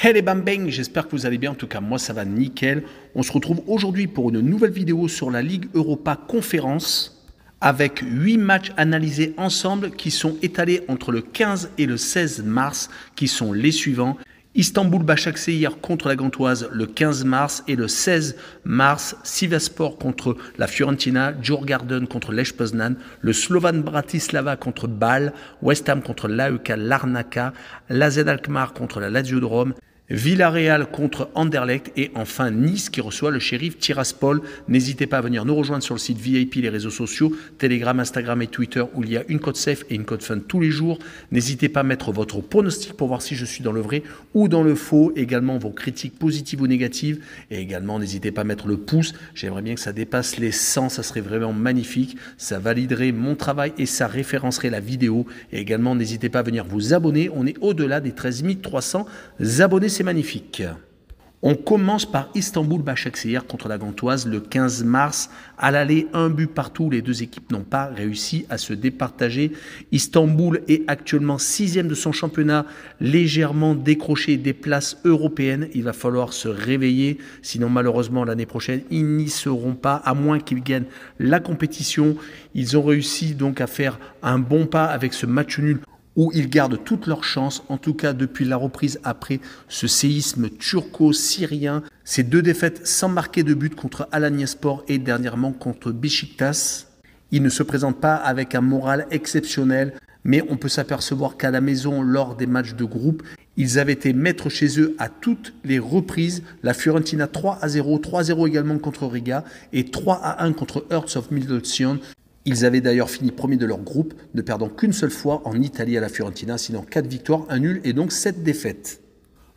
Hey les bam bang, j'espère que vous allez bien, en tout cas moi ça va nickel. On se retrouve aujourd'hui pour une nouvelle vidéo sur la Ligue Europa Conférence avec 8 matchs analysés ensemble qui sont étalés entre le 15 et le 16 mars qui sont les suivants. Istanbul Başakşehir contre la Gantoise le 15 mars et le 16 mars, Sivasspor contre la Fiorentina, Djurgården contre Lech Poznan, le Slovan Bratislava contre Bâle, West Ham contre l'AEK Larnaca, l'AZ Alkmaar contre la Lazio de Rome, Villarreal contre Anderlecht et enfin Nice qui reçoit le Sheriff Tiraspol. N'hésitez pas à venir nous rejoindre sur le site VIP, les réseaux sociaux, Telegram, Instagram et Twitter où il y a une code safe et une code fun tous les jours. N'hésitez pas à mettre votre pronostic pour voir si je suis dans le vrai ou dans le faux. Également vos critiques positives ou négatives. Et également n'hésitez pas à mettre le pouce. J'aimerais bien que ça dépasse les 100, ça serait vraiment magnifique. Ça validerait mon travail et ça référencerait la vidéo. Et également n'hésitez pas à venir vous abonner. On est au-delà des 13 300 abonnés. C'est magnifique. On commence par Istanbul Başakşehir contre la Gantoise le 15 mars. À l'aller, un but partout. Les deux équipes n'ont pas réussi à se départager. Istanbul est actuellement 6e de son championnat, légèrement décroché des places européennes. Il va falloir se réveiller, sinon malheureusement l'année prochaine, ils n'y seront pas, à moins qu'ils gagnent la compétition. Ils ont réussi donc à faire un bon pas avec ce match nul où ils gardent toutes leurs chances, en tout cas depuis la reprise après ce séisme turco-syrien. Ces deux défaites sans marquer de but contre Alanyaspor et dernièrement contre Beşiktaş. Ils ne se présentent pas avec un moral exceptionnel, mais on peut s'apercevoir qu'à la maison, lors des matchs de groupe, ils avaient été maîtres chez eux à toutes les reprises. La Fiorentina 3-0, 3-0 également contre Riga et 3-1 contre Hearts of Midlothian. Ils avaient d'ailleurs fini premier de leur groupe, ne perdant qu'une seule fois en Italie à la Fiorentina, sinon 4 victoires, 1 nul et donc 7 défaites.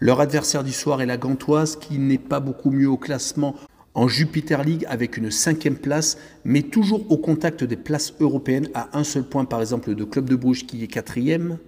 Leur adversaire du soir est la Gantoise, qui n'est pas beaucoup mieux au classement en Jupiter League avec une 5e place, mais toujours au contact des places européennes à un seul point, par exemple de Club de Bruges qui est 4e.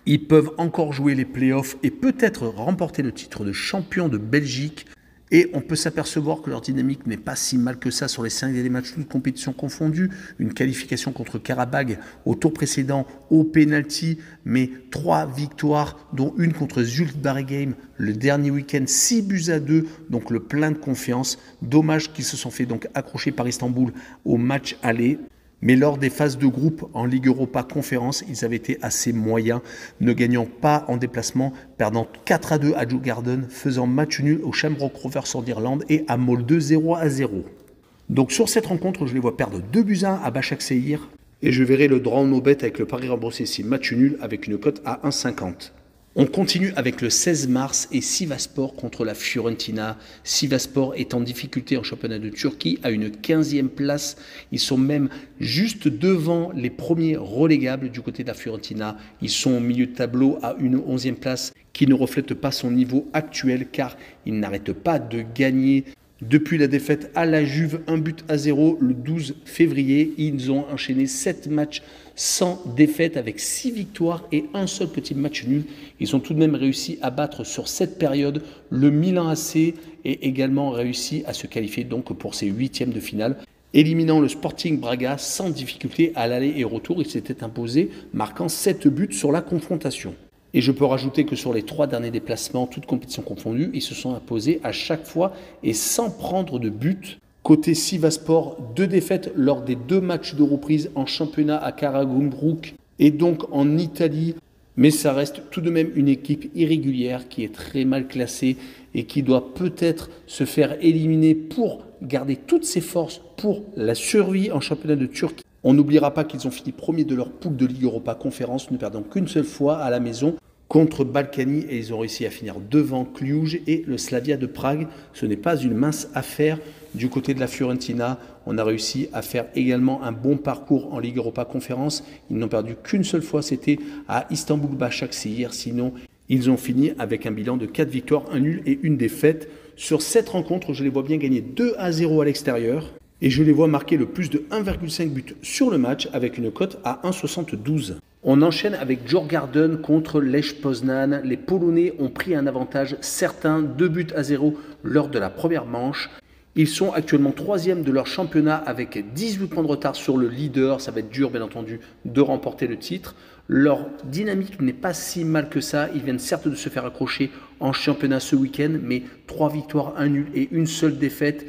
Ils peuvent encore jouer les playoffs et peut-être remporter le titre de champion de Belgique. Et on peut s'apercevoir que leur dynamique n'est pas si mal que ça sur les 5 derniers matchs, toutes compétitions confondues. Une qualification contre Karabag au tour précédent au penalty, mais 3 victoires, dont une contre Zulte Waregem le dernier week-end, 6-2, donc le plein de confiance. Dommage qu'ils se sont fait donc accrocher par Istanbul au match aller. Mais lors des phases de groupe en Ligue Europa Conférence, ils avaient été assez moyens, ne gagnant pas en déplacement, perdant 4-2 à Djurgården, faisant match nul au Shamrock Rovers en Irlande et à Molde 0-0. Donc sur cette rencontre, je les vois perdre 2-1 à Başakşehir et je verrai le draw no bet avec le pari remboursé si match nul avec une cote à 1,50. On continue avec le 16 mars et Sivasspor contre la Fiorentina. Sivasspor est en difficulté en championnat de Turquie à une 15e place. Ils sont même juste devant les premiers relégables du côté de la Fiorentina. Ils sont au milieu de tableau à une 11e place qui ne reflète pas son niveau actuel car ils n'arrêtent pas de gagner. Depuis la défaite à la Juve, 1-0 le 12 février, ils ont enchaîné 7 matchs sans défaite avec 6 victoires et un seul petit match nul. Ils ont tout de même réussi à battre sur cette période le Milan AC et également réussi à se qualifier donc pour ces 8e de finale. Éliminant le Sporting Braga sans difficulté à l'aller et au retour, ils s'étaient imposés, marquant 7 buts sur la confrontation. Et je peux rajouter que sur les 3 derniers déplacements, toutes compétitions confondues, ils se sont imposés à chaque fois et sans prendre de but. Côté Sivasspor, 2 défaites lors des 2 matchs de reprise en championnat à Karagümrük et donc en Italie. Mais ça reste tout de même une équipe irrégulière qui est très mal classée et qui doit peut-être se faire éliminer pour garder toutes ses forces pour la survie en championnat de Turquie. On n'oubliera pas qu'ils ont fini premier de leur poule de Ligue Europa Conférence, ne perdant qu'une seule fois à la maison contre Balkany et ils ont réussi à finir devant Cluj et le Slavia de Prague. Ce n'est pas une mince affaire du côté de la Fiorentina. On a réussi à faire également un bon parcours en Ligue Europa Conférence. Ils n'ont perdu qu'une seule fois, c'était à Istanbul Başakşehir. Sinon, ils ont fini avec un bilan de 4 victoires, 1 nul et 1 défaite. Sur cette rencontre, je les vois bien gagner 2-0 à l'extérieur. Et je les vois marquer le plus de 1,5 buts sur le match avec une cote à 1,72. On enchaîne avec Djurgården contre Lech Poznan. Les Polonais ont pris un avantage certain, 2-0 lors de la première manche. Ils sont actuellement 3e de leur championnat avec 18 points de retard sur le leader. Ça va être dur, bien entendu, de remporter le titre. Leur dynamique n'est pas si mal que ça. Ils viennent certes de se faire accrocher en championnat ce week-end, mais 3 victoires, 1 nul et une seule défaite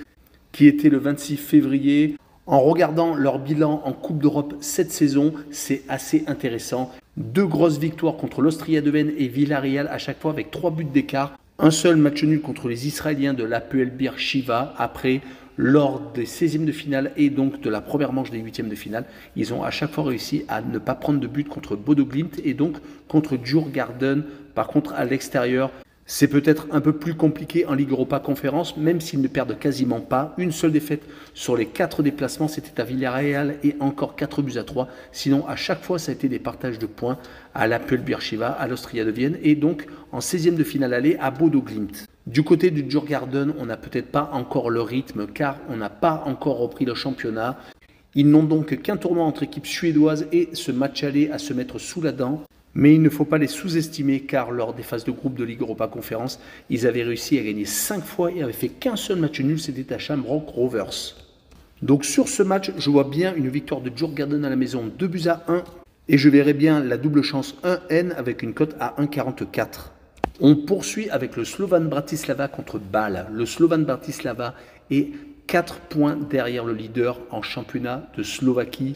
qui était le 26 février. En regardant leur bilan en Coupe d'Europe cette saison, c'est assez intéressant. 2 grosses victoires contre l'Austria de Vienne et Villarreal à chaque fois avec 3 buts d'écart. Un seul match nul contre les Israéliens de l'APL Bir Shiva. Après, lors des 16e de finale et donc de la première manche des 8e de finale, ils ont à chaque fois réussi à ne pas prendre de but contre Bodo Glimt et donc contre Djurgården. Par contre, à l'extérieur, c'est peut-être un peu plus compliqué en Ligue Europa Conférence, même s'ils ne perdent quasiment pas. Une seule défaite sur les 4 déplacements, c'était à Villarreal et encore 4 buts à 3. Sinon, à chaque fois, ça a été des partages de points à l'APL Bir Shiva, à l'Austria de Vienne et donc en 16e de finale aller à Bodo Glimt. Du côté du Djurgården, on n'a peut-être pas encore le rythme car on n'a pas encore repris le championnat. Ils n'ont donc qu'un tournoi entre équipes suédoises et ce match aller à se mettre sous la dent. Mais il ne faut pas les sous-estimer car lors des phases de groupe de Ligue Europa Conférence, ils avaient réussi à gagner 5 fois et n'avaient fait qu'un seul match nul, c'était à Shamrock Rovers. Donc sur ce match, je vois bien une victoire de Djurgården à la maison, 2 buts à 1 et je verrai bien la double chance 1N avec une cote à 1,44. On poursuit avec le Slovan Bratislava contre Bâle. Le Slovan Bratislava est 4 points derrière le leader en championnat de Slovaquie.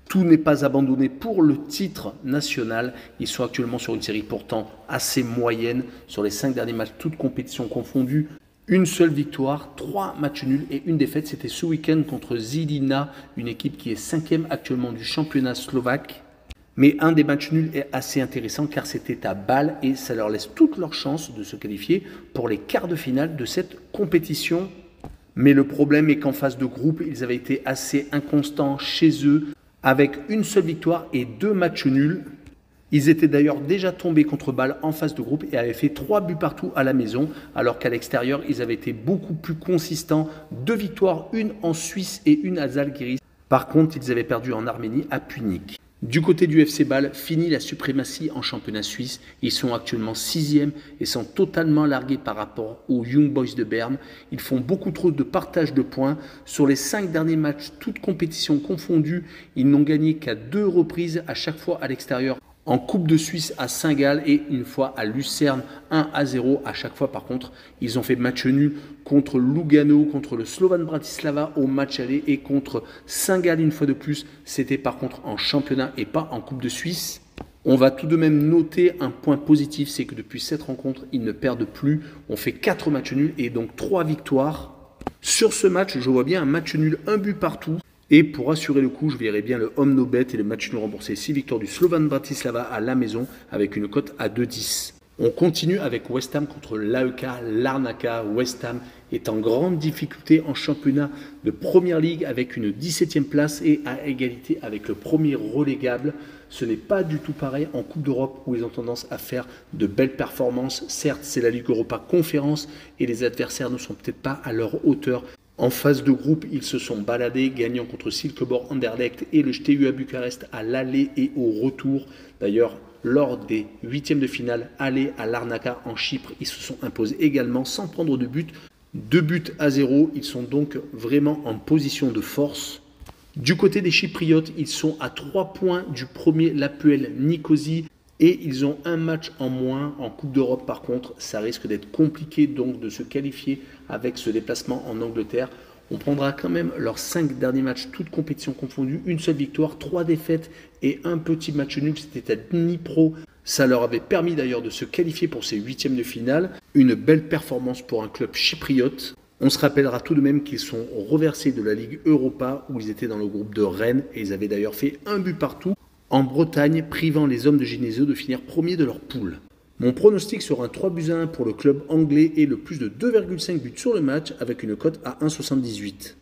Tout n'est pas abandonné pour le titre national. Ils sont actuellement sur une série pourtant assez moyenne. Sur les 5 derniers matchs, toutes compétitions confondues, une seule victoire, 3 matchs nuls et une défaite. C'était ce week-end contre Žilina, une équipe qui est 5e actuellement du championnat slovaque. Mais un des matchs nuls est assez intéressant car c'était à Bâle et ça leur laisse toutes leurs chances de se qualifier pour les quarts de finale de cette compétition. Mais le problème est qu'en phase de groupe, ils avaient été assez inconstants chez eux avec une seule victoire et 2 matchs nuls. Ils étaient d'ailleurs déjà tombés contre Bâle en phase de groupe et avaient fait 3 buts partout à la maison, alors qu'à l'extérieur, ils avaient été beaucoup plus consistants. 2 victoires, une en Suisse et une à Zalgiris. Par contre, ils avaient perdu en Arménie à Punic. Du côté du FC Bâle, fini la suprématie en championnat suisse. Ils sont actuellement 6e et sont totalement largués par rapport aux Young Boys de Berne. Ils font beaucoup trop de partage de points. Sur les 5 derniers matchs, toutes compétitions confondues, ils n'ont gagné qu'à 2 reprises, à chaque fois à l'extérieur. En Coupe de Suisse à Saint-Gall et une fois à Lucerne 1-0 à chaque fois. Par contre, ils ont fait match nul contre Lugano, contre le Slovan Bratislava au match aller et contre Saint-Gall une fois de plus. C'était par contre en championnat et pas en Coupe de Suisse. On va tout de même noter un point positif, c'est que depuis cette rencontre, ils ne perdent plus. On fait 4 matchs nuls et donc 3 victoires. Sur ce match, je vois bien un match nul, 1 but partout. Et pour assurer le coup, je verrai bien le home no bet et le match nul remboursé. 6 victoires du Slovan Bratislava à la maison avec une cote à 2,10. On continue avec West Ham contre l'AEK Larnaca. West Ham est en grande difficulté en championnat de Première Ligue avec une 17e place et à égalité avec le premier relégable. Ce n'est pas du tout pareil en Coupe d'Europe où ils ont tendance à faire de belles performances. Certes, c'est la Ligue Europa Conférence et les adversaires ne sont peut-être pas à leur hauteur. En phase de groupe, ils se sont baladés, gagnant contre Silkeborg Anderlecht et le STU à Bucarest à l'aller et au retour. D'ailleurs, lors des 8e de finale, aller à Larnaca en Chypre, ils se sont imposés également sans prendre de but. 2 buts à 0, ils sont donc vraiment en position de force. Du côté des Chypriotes, ils sont à 3 points du premier, l'APL Nicosie. Et ils ont un match en moins en Coupe d'Europe. Par contre, ça risque d'être compliqué donc de se qualifier avec ce déplacement en Angleterre. On prendra quand même leurs 5 derniers matchs, toutes compétitions confondues. Une seule victoire, 3 défaites et un petit match nul. C'était à Dnipro. Ça leur avait permis d'ailleurs de se qualifier pour ces 8e de finale. Une belle performance pour un club chypriote. On se rappellera tout de même qu'ils sont reversés de la Ligue Europa où ils étaient dans le groupe de Rennes. Et ils avaient d'ailleurs fait 1 but partout en Bretagne, privant les hommes de Genesio de finir premier de leur poule. Mon pronostic sera un 3 buts à 1 pour le club anglais et le plus de 2,5 buts sur le match avec une cote à 1,78.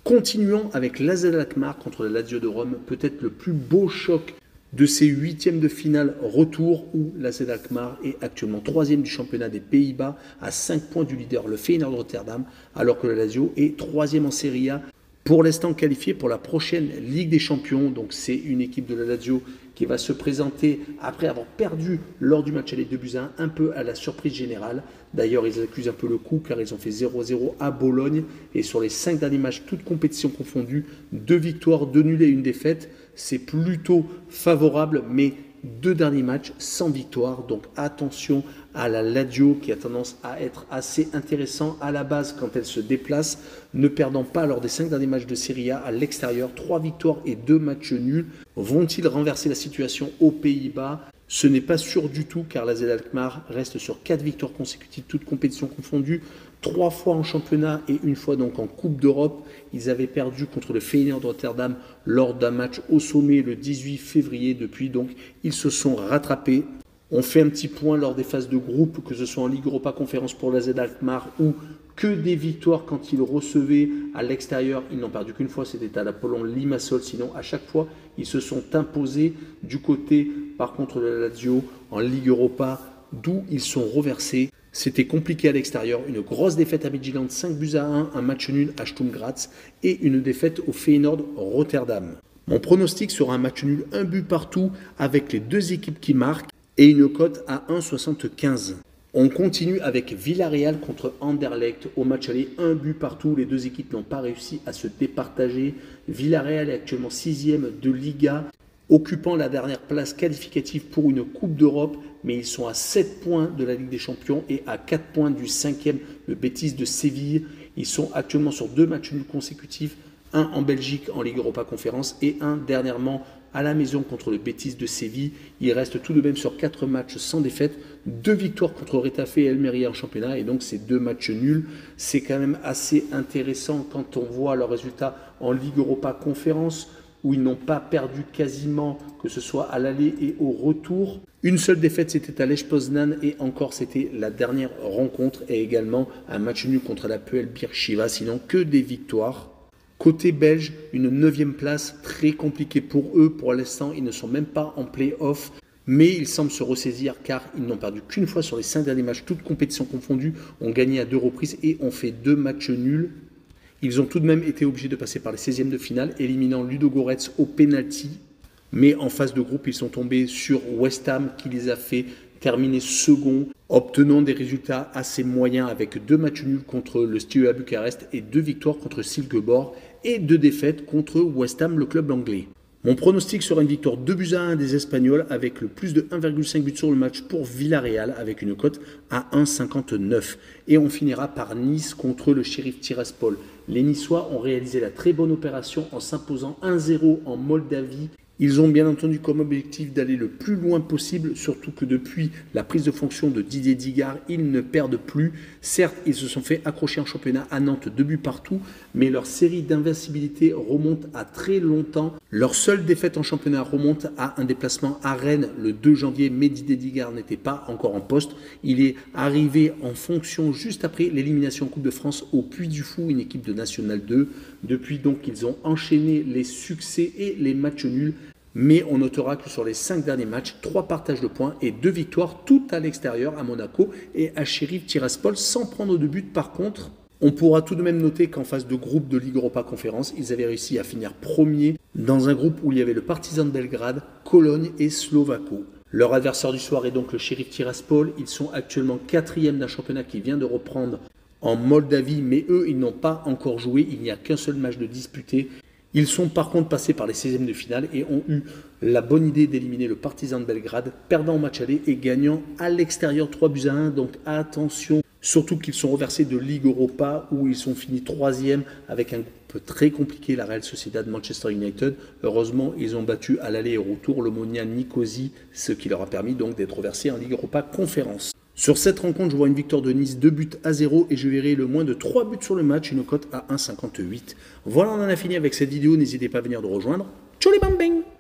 Continuons avec l'AZ Alkmaar contre la Lazio de Rome, peut-être le plus beau choc de ces 8e de finale retour où l'AZ Alkmaar est actuellement 3e du championnat des Pays-Bas à 5 points du leader, le Feyenoord Rotterdam, alors que la Lazio est 3e en Serie A. Pour l'instant qualifié pour la prochaine Ligue des Champions, donc c'est une équipe de la Lazio qui va se présenter après avoir perdu lors du match aller 2-1, un peu à la surprise générale. D'ailleurs, ils accusent un peu le coup car ils ont fait 0-0 à Bologne et sur les 5 derniers matchs, toutes compétitions confondues, 2 victoires, 2 nuls et 1 défaite. C'est plutôt favorable, mais 2 derniers matchs sans victoire, donc attention à la Lazio qui a tendance à être assez intéressant à la base quand elle se déplace, ne perdant pas lors des 5 derniers matchs de Serie A à l'extérieur, 3 victoires et 2 matchs nuls. Vont-ils renverser la situation aux Pays-Bas? Ce n'est pas sûr du tout car l'AZ Alkmaar reste sur 4 victoires consécutives, toutes compétitions confondues, 3 fois en championnat et 1 fois donc en Coupe d'Europe. Ils avaient perdu contre le Feyenoord de Rotterdam lors d'un match au sommet le 18 février. Depuis donc, ils se sont rattrapés. On fait un petit point lors des phases de groupe, que ce soit en Ligue Europa Conférence pour l'AZ Alkmaar ou que des victoires quand ils recevaient à l'extérieur. Ils n'ont perdu qu'une fois, c'était à l'Apollon Limassol. Sinon, à chaque fois, ils se sont imposés du côté, par contre, de la Lazio en Ligue Europa, d'où ils sont reversés. C'était compliqué à l'extérieur, une grosse défaite à Midtjylland, 5-1, un match nul à Sturm Graz et une défaite au Feyenoord Rotterdam. Mon pronostic sera un match nul, un but partout avec les 2 équipes qui marquent et une cote à 1,75. On continue avec Villarreal contre Anderlecht. Au match aller, un but partout. Les 2 équipes n'ont pas réussi à se départager. Villarreal est actuellement 6e de Liga, occupant la dernière place qualificative pour une Coupe d'Europe, mais ils sont à 7 points de la Ligue des Champions et à 4 points du 5e, le Betis de Séville. Ils sont actuellement sur 2 matchs nuls consécutifs, un en Belgique en Ligue Europa Conférence et un dernièrement à la maison contre le Betis de Séville. Ils restent tout de même sur 4 matchs sans défaite, 2 victoires contre Retafe et Almeria en championnat et donc ces 2 matchs nuls. C'est quand même assez intéressant quand on voit leurs résultats en Ligue Europa Conférence, où ils n'ont pas perdu quasiment, que ce soit à l'aller et au retour. Une seule défaite, c'était à Lech Poznan et encore, c'était la dernière rencontre et également un match nul contre la PL Beersheva, sinon que des victoires. Côté belge, une 9e place, très compliquée pour eux. Pour l'instant, ils ne sont même pas en play-off, mais ils semblent se ressaisir car ils n'ont perdu qu'une fois sur les 5 derniers matchs, toutes compétitions confondues, ont gagné à 2 reprises et ont fait 2 matchs nuls. Ils ont tout de même été obligés de passer par les 16e de finale, éliminant Ludogorets au penalty. Mais en phase de groupe, ils sont tombés sur West Ham qui les a fait terminer second, obtenant des résultats assez moyens avec 2 matchs nuls contre le Steaua Bucarest et 2 victoires contre Silkeborg et 2 défaites contre West Ham, le club anglais. Mon pronostic sera une victoire 2-1 des Espagnols avec le plus de 1,5 but sur le match pour Villarreal avec une cote à 1,59. Et on finira par Nice contre le Sheriff Tiraspol. Les Niçois ont réalisé la très bonne opération en s'imposant 1-0 en Moldavie. Ils ont bien entendu comme objectif d'aller le plus loin possible, surtout que depuis la prise de fonction de Didier Digard, ils ne perdent plus. Certes, ils se sont fait accrocher en championnat à Nantes 2 buts partout, mais leur série d'invincibilité remonte à très longtemps. Leur seule défaite en championnat remonte à un déplacement à Rennes le 2 janvier, mais Didier Digard n'était pas encore en poste. Il est arrivé en fonction juste après l'élimination en Coupe de France au Puy du Fou, une équipe de National 2. Depuis donc, ils ont enchaîné les succès et les matchs nuls. Mais on notera que sur les 5 derniers matchs, 3 partages de points et 2 victoires, toutes à l'extérieur, à Monaco et à Sheriff Tiraspol, sans prendre de but par contre. On pourra tout de même noter qu'en phase de groupe de Ligue Europa Conférence, ils avaient réussi à finir premier dans un groupe où il y avait le Partizan de Belgrade, Cologne et Slovako. Leur adversaire du soir est donc le Sheriff Tiraspol. Ils sont actuellement 4e d'un championnat qui vient de reprendre en Moldavie, mais eux, ils n'ont pas encore joué. Il n'y a qu'un seul match de disputé. Ils sont par contre passés par les 16e de finale et ont eu la bonne idée d'éliminer le Partizan de Belgrade, perdant au match aller et gagnant à l'extérieur 3-1. Donc attention, surtout qu'ils sont reversés de Ligue Europa où ils sont finis 3e avec un groupe très compliqué, la Real Sociedad, Manchester United. Heureusement, ils ont battu à l'aller et au retour l'Omonia Nicosie, ce qui leur a permis donc d'être reversés en Ligue Europa Conférence. Sur cette rencontre, je vois une victoire de Nice, 2-0 et je verrai le moins de 3 buts sur le match, une cote à 1,58. Voilà, on en a fini avec cette vidéo. N'hésitez pas à venir de rejoindre. Tchou les bang bang!